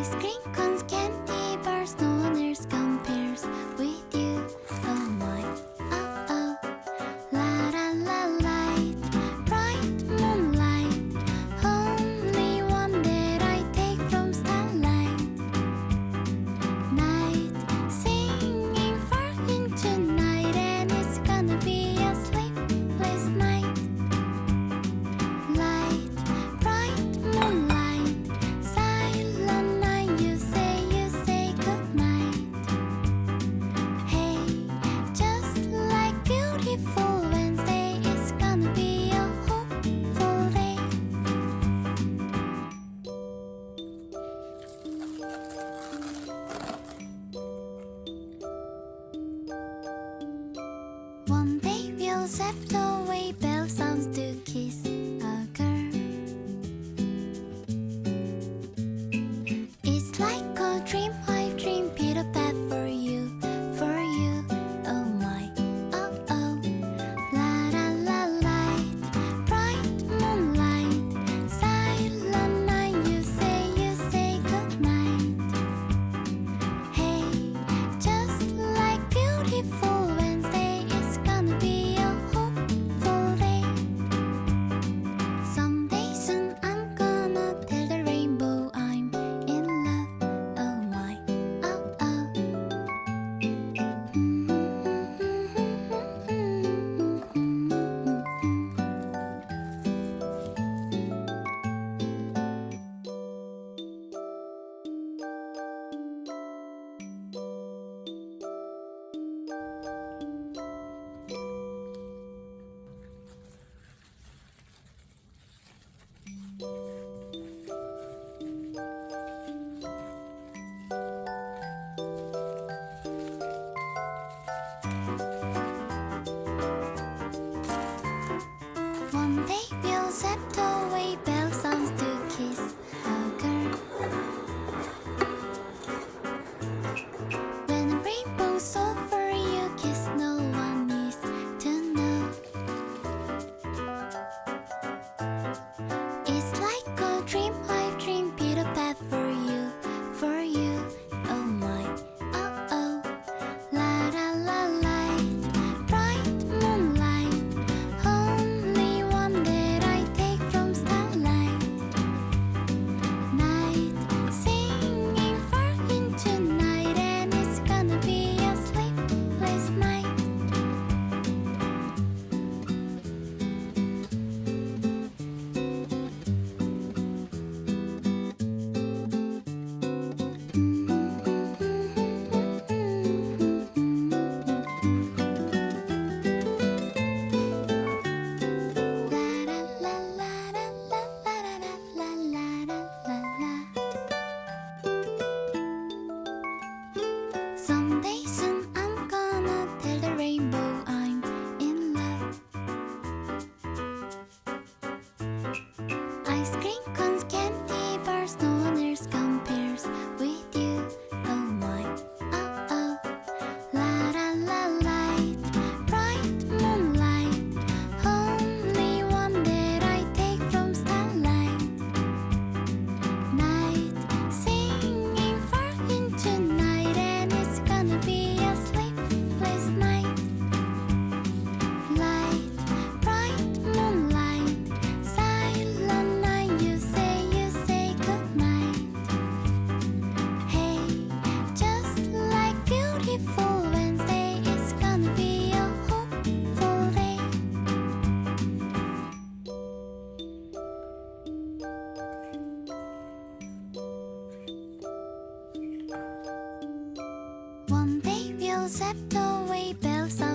Ice cream cones, candy bars, no one else compares with you. Oh my, oh oh. La la la light, bright moonlight. Only one that I take from starlight. Night, singing far into night, and it's gonna be a sleepless night. Light, bright moonlight, silent night. You say goodnight. Hey, just like beautiful Wednesday, it's gonna be a hopeful day. One day we'll zap away bell sounds to kiss a girl. It's like a dream I dream, Peter Pan for you, for you. Oh my, oh oh. La la la light, bright moonlight, silent night. You say goodnight. Hey, just like beautiful Wednesday, it's gonna be a hopeful day. Someday soon I'm gonna tell the rainbow I'm in love. Oh my, oh oh. One day we'll zap away bell sounds to kiss a girl. When the rainbow's over, you kiss, no one needs to know. It's like a dream I dream, Peter Pan for you, for you. Oh my, oh oh. La la la light, bright moonlight. Only one that I take from starlight. Night, singing far into night, and it's gonna be a sleepless night. Someday soon I'm gonna tell the rainbow I'm in love. Ice cream cones, candy bars, no one else compares with you. Oh my, oh oh. La la la light, bright moonlight. Only one that I take from starlight. Night, singing far into night, and it's gonna be a sleepless night. Light, bright moonlight, silent night. You say goodnight. Hey, just like beautiful Wednesday, it's gonna be a hopeful day. One day we'll zap away bell sounds